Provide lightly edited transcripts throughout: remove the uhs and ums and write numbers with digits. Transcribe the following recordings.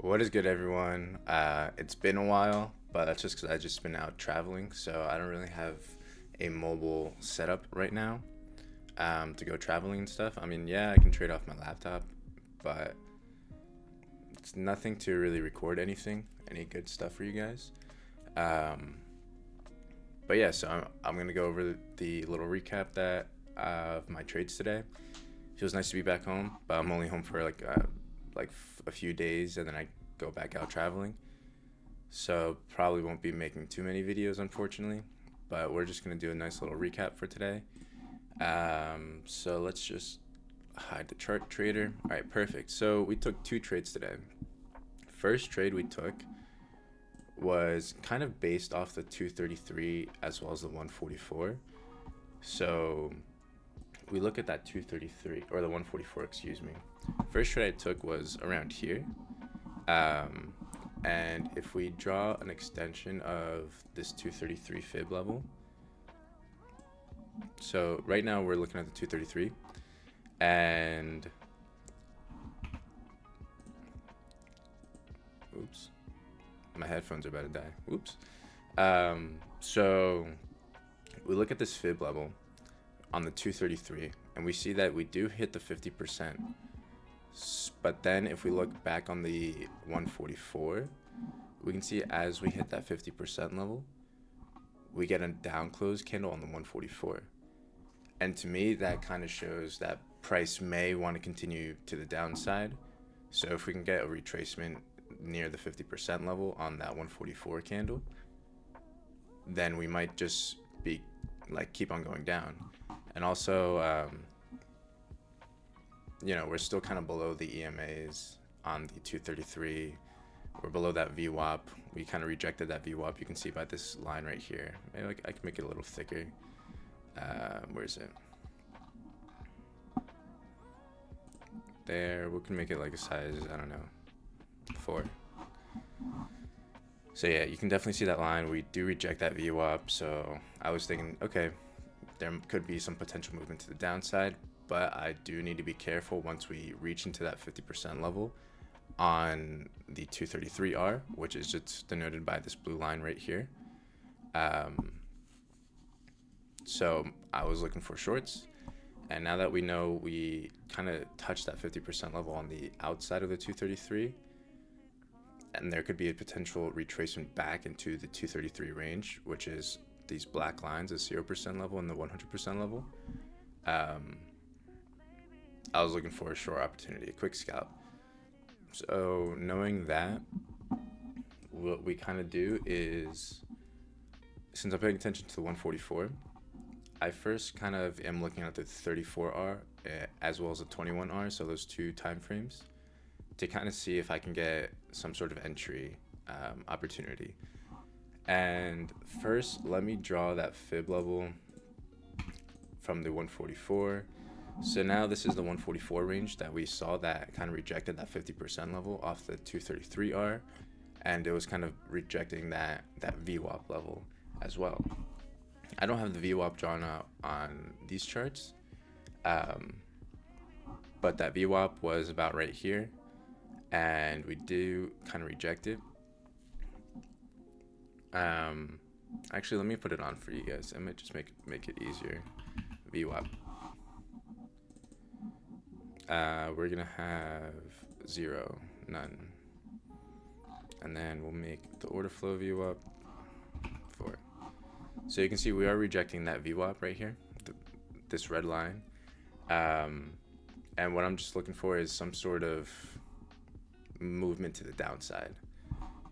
What is good, everyone? It's been a while, but that's just because I just been out traveling, so I don't really have a mobile setup right now to go traveling and stuff. I mean, yeah, I can trade off my laptop, but it's nothing to really record any good stuff for you guys. Um, but yeah, so I'm gonna go over the little recap that of my trades today. Feels nice to be back home, but I'm only home for a few days, and then I go back out traveling. So probably won't be making too many videos, unfortunately. But we're just gonna do a nice little recap for today. So let's just hide the chart trader. All right, perfect. So we took two trades today. First trade we took was kind of based off the 233 as well as the 144. So we look at that 233 or the 144, excuse me. First trade I took was around here. And if we draw an extension of this 233 fib level, so right now we're looking at the 233, and oops, my headphones are about to die. Oops. So we look at this fib level on the 233, and we see that we do hit the 50%. But then if we look back on the 144, we can see as we hit that 50% level, we get a down close candle on the 144. And to me, that kind of shows that price may want to continue to the downside. So if we can get a retracement near the 50% level on that 144 candle, then we might just be like keep on going down. And also, we're still kind of below the EMAs on the 233. We're below that VWAP. We kind of rejected that VWAP. You can see by this line right here. Maybe I can make it a little thicker. Where is it? There. We can make it like a size, I don't know, 4. So yeah, you can definitely see that line. We do reject that VWAP. So I was thinking, okay, there could be some potential movement to the downside, but I do need to be careful once we reach into that 50% level on the 233R, which is just denoted by this blue line right here. So I was looking for shorts, and now that we know we kind of touched that 50% level on the outside of the 233, and there could be a potential retracement back into the 233 range, which is these black lines, the 0% level and the 100% level. I was looking for a short opportunity, a quick scalp. So knowing that, what we kind of do is, since I'm paying attention to the 144, I first kind of am looking at the 34R as well as the 21R, so those two time frames, to kind of see if I can get some sort of entry opportunity. And first, let me draw that fib level from the 144. So now this is the 144 range that we saw that kind of rejected that 50% level off the 233R, and it was kind of rejecting that VWAP level as well. I don't have the VWAP drawn out on these charts, but that VWAP was about right here, and we do kind of reject it. Actually, let me put it on for you guys. I might just make it easier. VWAP. We're gonna have 0, none, and then we'll make the order flow VWAP 4. So you can see we are rejecting that VWAP right here, this red line, and what I'm just looking for is some sort of movement to the downside.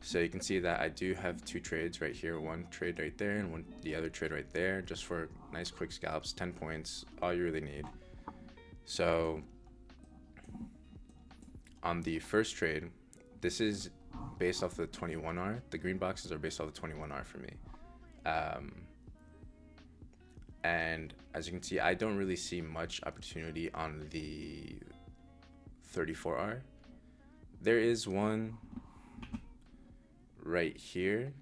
So you can see that I do have two trades right here, one trade right there and the other trade right there, just for nice quick scalps, 10 points, all you really need. So on the first trade, this is based off the 21R. The green boxes are based off the 21R for me. And as you can see, I don't really see much opportunity on the 34R. There is one right here,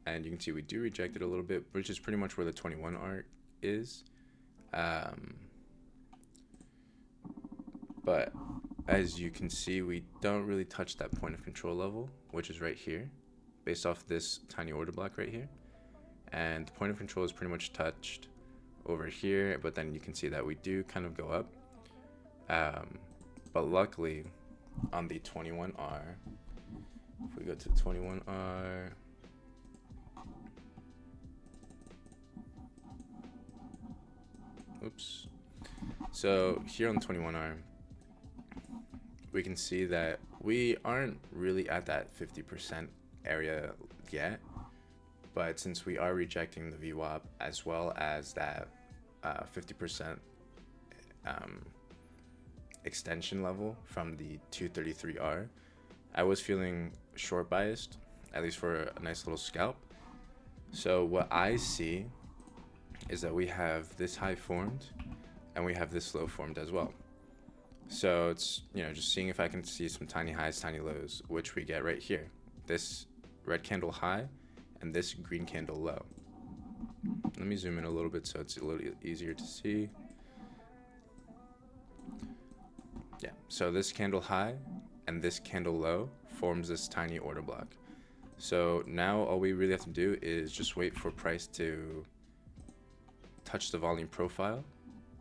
and you can see we do reject it a little bit, which is pretty much where the 21R is. But as you can see, we don't really touch that point of control level, which is right here, based off this tiny order block right here. And the point of control is pretty much touched over here, but then you can see that we do kind of go up. But luckily, on the 21R, if we go to the 21R, oops. So here on the 21R, we can see that we aren't really at that 50% area yet, but since we are rejecting the VWAP as well as that 50% extension level from the 233R, I was feeling short biased, at least for a nice little scalp. So what I see is that we have this high formed and we have this low formed as well. So it's, just seeing if I can see some tiny highs, tiny lows, which we get right here. This red candle high and this green candle low. Let me zoom in a little bit so it's a little easier to see. Yeah, so this candle high and this candle low forms this tiny order block. So now all we really have to do is just wait for price to touch the volume profile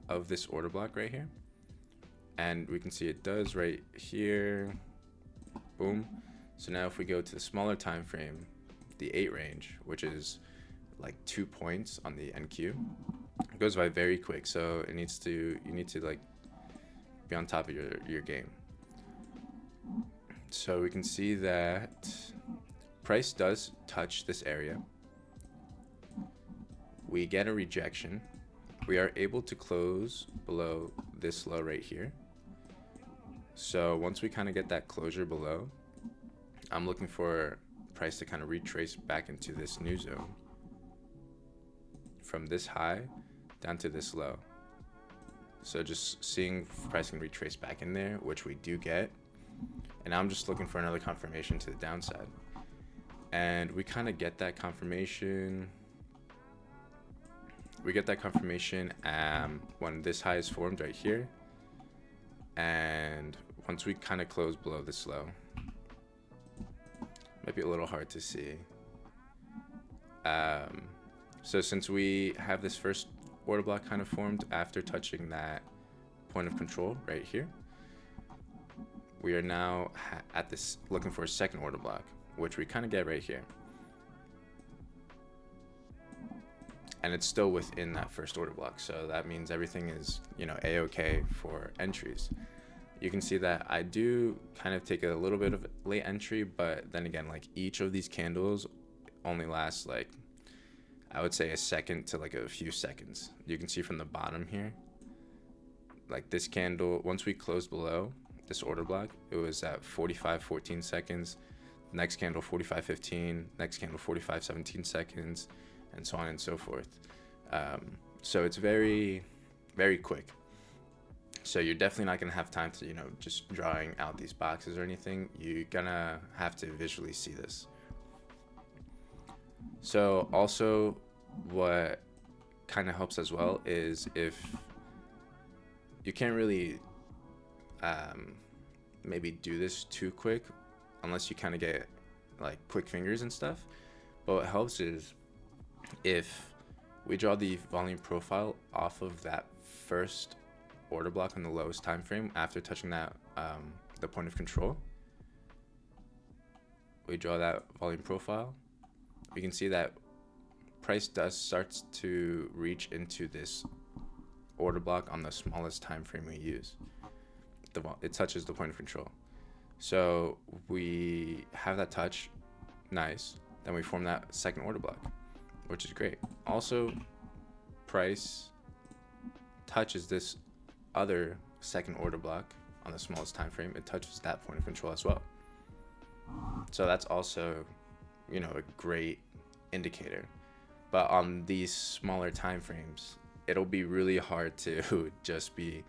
of this order block right here. And we can see it does right here. Boom. So now if we go to the smaller time frame, the 8 range, which is like 2 points on the NQ, it goes by very quick. So you need to like be on top of your game. So we can see that price does touch this area. We get a rejection. We are able to close below this low right here. So once we kind of get that closure below, I'm looking for price to kind of retrace back into this new zone from this high down to this low. So just seeing price can retrace back in there, which we do get. And now I'm just looking for another confirmation to the downside. And we kind of get that confirmation. We get that confirmation when this high is formed right here. And once we kind of close below this low, might be a little hard to see. So since we have this first order block kind of formed after touching that point of control right here, we are now at this looking for a second order block, which we kind of get right here. And it's still within that first order block. So that means everything is, A-okay for entries. You can see that I do kind of take a little bit of late entry, but then again, like each of these candles only lasts like, I would say a second to like a few seconds. You can see from the bottom here, like this candle, once we closed below this order block, it was at 45.14 seconds. Next candle 45.15, next candle 45.17 seconds, and so on and so forth. So it's very, very quick. So you're definitely not gonna have time to, just drawing out these boxes or anything. You're gonna have to visually see this. So also what kind of helps as well is if you can't really maybe do this too quick unless you kind of get like quick fingers and stuff. But what helps is if we draw the volume profile off of that first order block on the lowest time frame after touching that the point of control, we draw that volume profile, we can see that price starts to reach into this order block on the smallest time frame we use. It touches the point of control. So we have that touch, nice. Then we form that second order block, which is great. Also, price touches this other second order block on the smallest time frame. It touches that point of control as well. So that's also, a great indicator. But on these smaller time frames, it'll be really hard to just be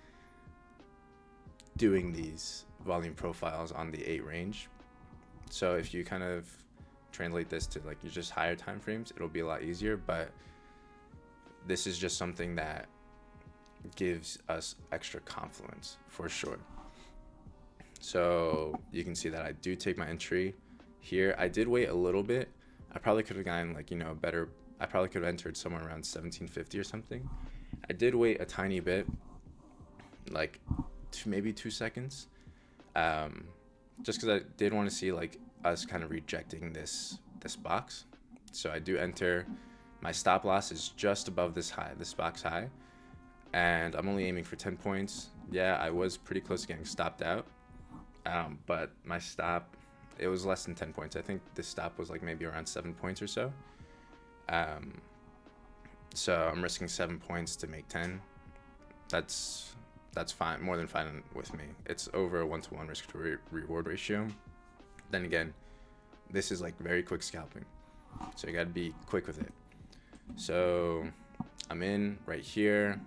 doing these volume profiles on the 8 range. So if you kind of translate this to like just higher time frames, it'll be a lot easier. But this is just something that gives us extra confluence for sure. So you can see that I do take my entry here. I did wait a little bit. I probably could have gotten like, you know, better. I probably could have entered somewhere around 1750 or something. I did wait a tiny bit, like maybe 2 seconds, just because I did want to see like us kind of rejecting this box. So I do enter. My stop loss is just above this box high, and I'm only aiming for 10 points. Yeah, I was pretty close to getting stopped out, but my stop, it was less than 10 points. I think this stop was like maybe around 7 points or so. So I'm risking 7 points to make 10. That's fine, more than fine with me. It's over a 1-to-1 risk to reward ratio. Then again, this is like very quick scalping, so you gotta be quick with it. So I'm in right here,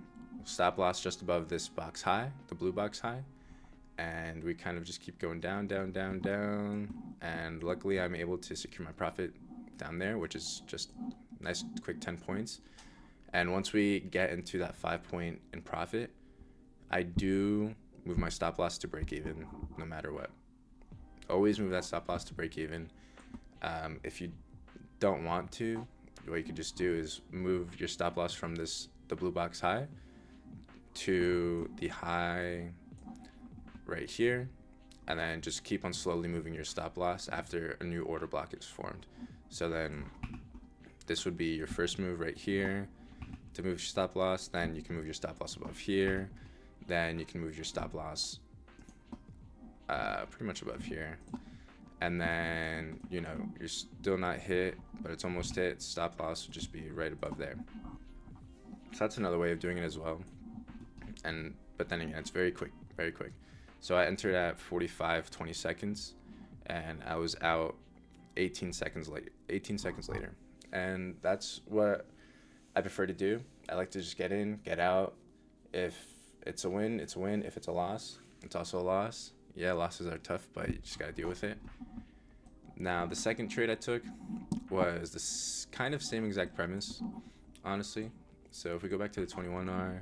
stop loss just above this box high, the blue box high, and we kind of just keep going down, down, down, down, and luckily I'm able to secure my profit down there, which is just nice quick 10 points. And once we get into that 5 point in profit, I do move my stop loss to break even no matter what. Always move that stop loss to break even. If you don't want to, what you could just do is move your stop loss from the blue box high to the high right here, and then just keep on slowly moving your stop loss after a new order block is formed. So then this would be your first move right here to move your stop loss. Then you can move your stop loss above here. Then you can move your stop loss pretty much above here. And then, you know, you're still not hit, but it's almost hit. Stop loss would just be right above there. So that's another way of doing it as well. But then again, it's very quick, very quick. So I entered at 45-20 seconds, and I was out 18 seconds later. And that's what I prefer to do. I like to just get in, get out. If it's a win, it's a win. If it's a loss, it's also a loss. Yeah, losses are tough, but you just gotta deal with it. Now, the second trade I took was this kind of same exact premise, honestly. So if we go back to the 21R,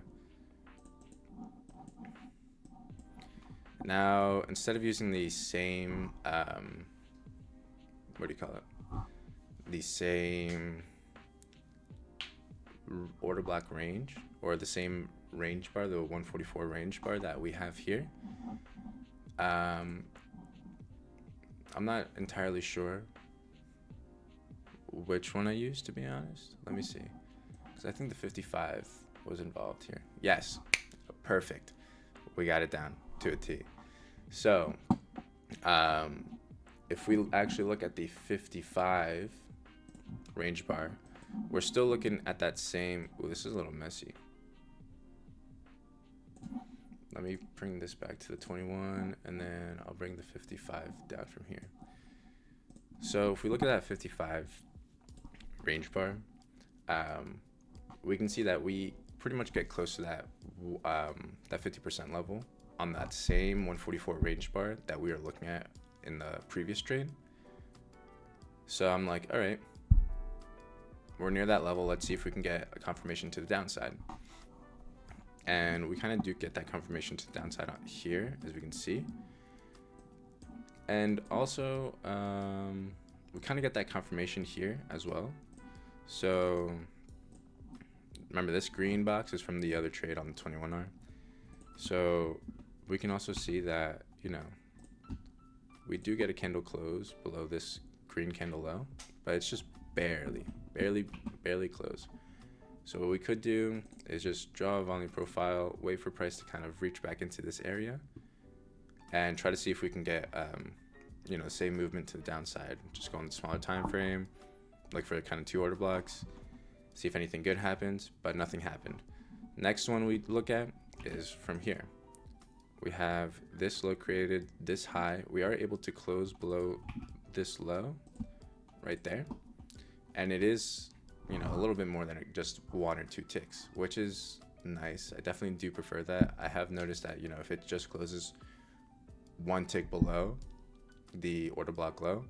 now instead of using the same, what do you call it? The same order block range, or the same range bar, the 144 range bar that we have here. I'm not entirely sure which one I used, to be honest. Let me see, because I think the 55 was involved here. Yes, perfect. We got it down to a T. So if we actually look at the 55 range bar, we're still looking at that same. Ooh, this is a little messy. Let me bring this back to the 21, and then I'll bring the 55 down from here. So if we look at that 55 range bar, we can see that we pretty much get close to that 50% level on that same 144 range bar that we were looking at in the previous trade. So I'm like, all right, we're near that level. Let's see if we can get a confirmation to the downside. And we kind of do get that confirmation to the downside out here, as we can see. And also, we kind of get that confirmation here as well. So remember, this green box is from the other trade on the 21R. So we can also see that, you know, we do get a candle close below this green candle low, but it's just barely close. So what we could do is just draw a volume profile, wait for price to kind of reach back into this area, and try to see if we can get, you know, same movement to the downside. Just go on the smaller time frame, look for kind of 2 order blocks, see if anything good happens, but nothing happened. Next one we look at is from here. We have this low created, this high. We are able to close below this low right there, and it is, you know, a little bit more than just 1 or 2 ticks, which is nice. I definitely do prefer that. I have noticed that, you know, if it just closes 1 tick below the order block low,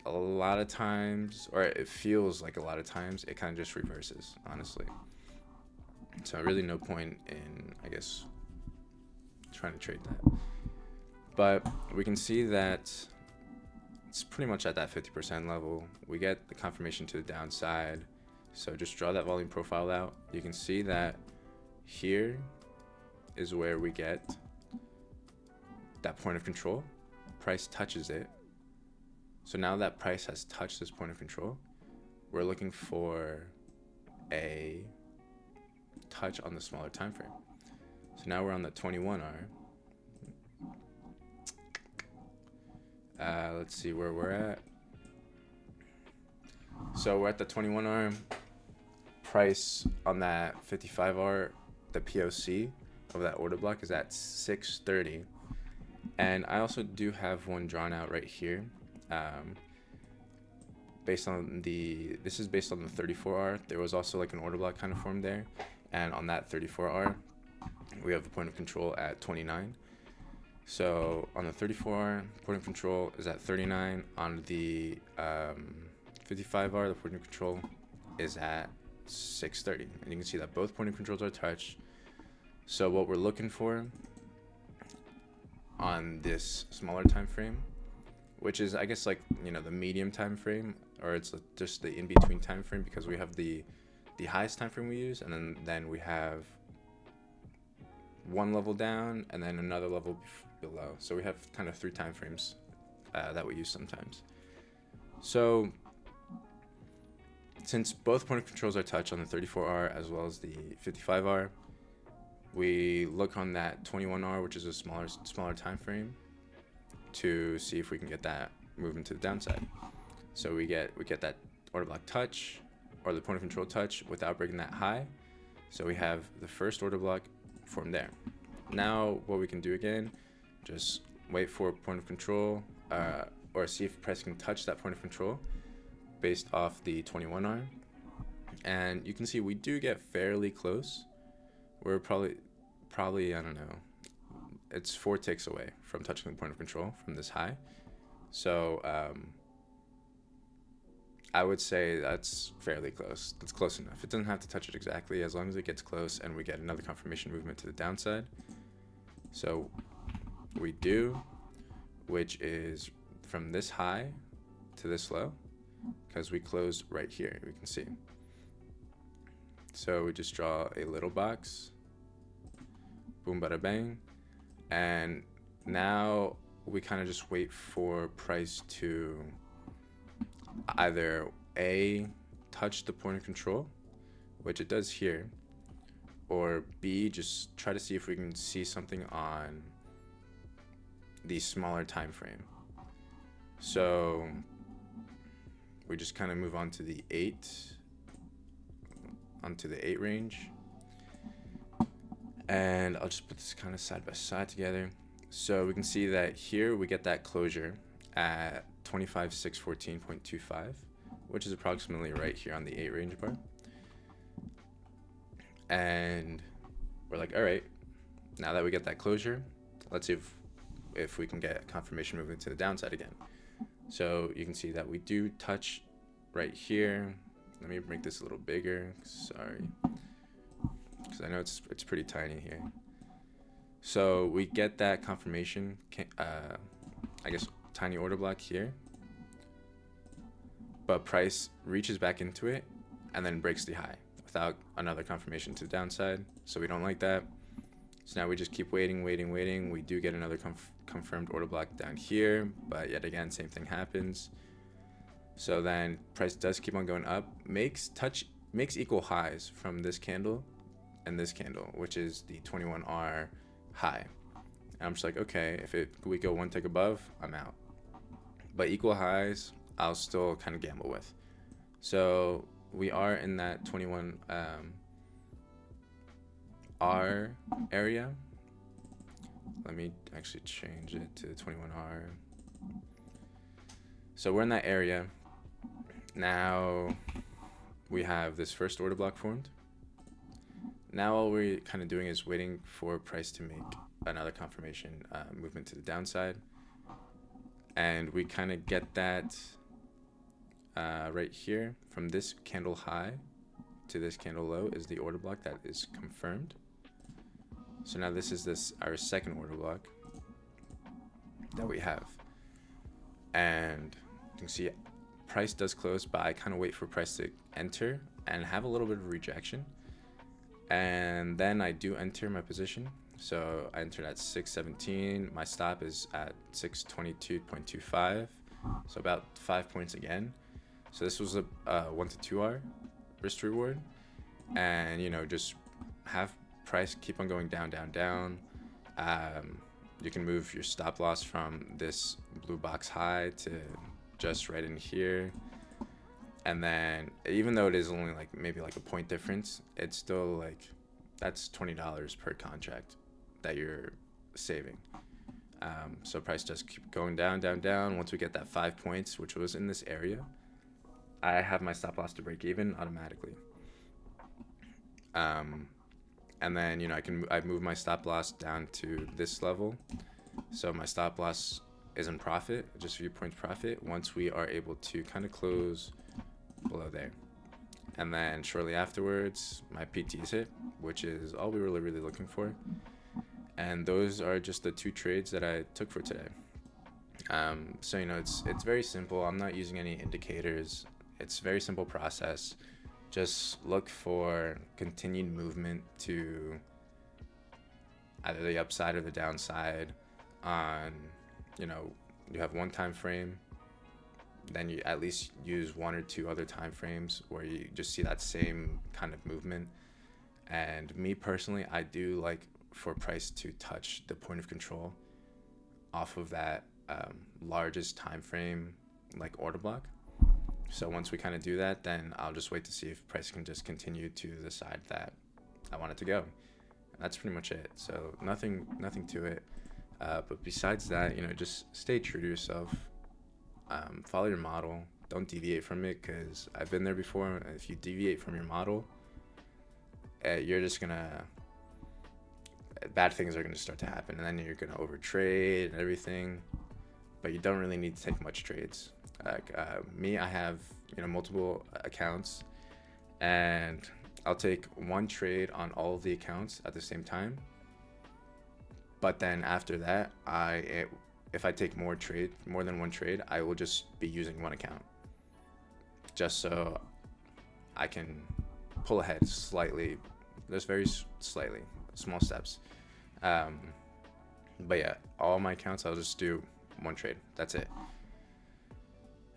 a lot of times, or it feels like a lot of times, it kind of just reverses, honestly. So really no point in, I guess, trying to trade that. But we can see that it's pretty much at that 50% level. We get the confirmation to the downside. So just draw that volume profile out. You can see that here is where we get that point of control. Price touches it. So now that price has touched this point of control, we're looking for a touch on the smaller time frame. So now we're on the 21R. Let's see where we're at. So we're at the 21R. Price on that 55R, the POC of that order block is at 630. And I also do have one drawn out right here. Based on this is based on the 34R. There was also like an order block kind of formed there. And on that 34R, we have a point of control at 29. So on the 34R, point of control is at 39. On the 55R, the point of control is at 630. And you can see that both point of controls are touched. So what we're looking for on this smaller time frame, which is I guess like, you know, the medium time frame, or it's just the in-between time frame, because we have the highest time frame we use, and then we have one level down and then another level below. So we have kind of 3 time frames that we use sometimes. So since both point of controls are touched on the 34R as well as the 55R, we look on that 21R, which is a smaller time frame, to see if we can get that moving to the downside. So we get that order block touch, or the point of control touch, without breaking that high. So we have the first order block formed there. Now what we can do again, just wait for point of control, or see if price can touch that point of control based off the 21R. And you can see we do get fairly close. We're probably I don't know, it's 4 ticks away from touching the point of control from this high. So I would say that's fairly close. That's close enough. It doesn't have to touch it exactly, as long as it gets close and we get another confirmation movement to the downside. So we do, which is from this high to this low, because we closed right here, we can see. So we just draw a little box, boom, bada bang. And now we kind of just wait for price to either A, touch the point of control, which it does here, or B, just try to see if we can see something on the smaller time frame. So we just kind of move on to the 8 range. And I'll just put this kind of side by side together. So we can see that here we get that closure at 25,614.25, which is approximately right here on the 8 range bar. And we're like, all right, now that we get that closure, let's see if we can get confirmation movement to the downside again. So you can see that we do touch right here. Let me make this a little bigger, sorry, because I know it's pretty tiny here. So we get that confirmation, I guess tiny order block here, but price reaches back into it and then breaks the high without another confirmation to the downside. So we don't like that. So now we just keep waiting. We do get another confirmed order block down here, but yet again, same thing happens. So then price does keep on going up, makes equal highs from this candle and this candle, which is the 21R high. And I'm just like, okay, if we go 1 tick above, I'm out. But equal highs, I'll still kind of gamble with. So we are in that 21 R area. Let me actually change it to 21R. So we're in that area. Now we have this first order block formed. Now all we're kind of doing is waiting for price to make another confirmation movement to the downside. And we kind of get that right here from this candle high to this candle low is the order block that is confirmed. So now this is our second order block. that we have. And you can see price does close, but I kind of wait for price to enter and have a little bit of rejection. And then I do enter my position. So I entered at 617. My stop is at 622.25. So about 5 points again. So this was a 1 to 2 hour risk to reward. And, just have price keep on going down, down, down. You can move your stop loss from this blue box high to just right in here. And then even though it is only maybe a point difference, it's still that's $20 per contract that you're saving. So price just keep going down, down, down. Once we get that 5 points, which was in this area, I have my stop loss to break even automatically. And then, I move my stop loss down to this level. So my stop loss is in profit, just a few points profit, once we are able to kind of close below there. And then shortly afterwards, my PT is hit, which is all we were really looking for. And those are just the 2 trades that I took for today. So, it's very simple. I'm not using any indicators. It's a very simple process. Just look for continued movement to either the upside or the downside on, you have one time frame, then you at least use 1 or 2 other time frames where you just see that same kind of movement. And me personally, I do like for price to touch the point of control off of that largest time frame order block. So once we kind of do that, then I'll just wait to see if price can just continue to the side that I want it to go. And that's pretty much it. So nothing to it. But besides that, just stay true to yourself. Follow your model. Don't deviate from it, because I've been there before. If you deviate from your model, you're just bad things are gonna start to happen, and then you're gonna overtrade and everything. But you don't really need to take much trades. Me, I have multiple accounts, and I'll take 1 trade on all of the accounts at the same time. But then after that, if I take more than 1 trade, I will just be using 1 account, just so I can pull ahead slightly, just very slightly, small steps. But yeah, all my accounts, I'll just do 1 trade. That's it.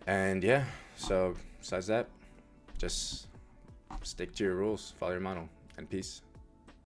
And yeah, so besides that, just stick to your rules, follow your model, and peace.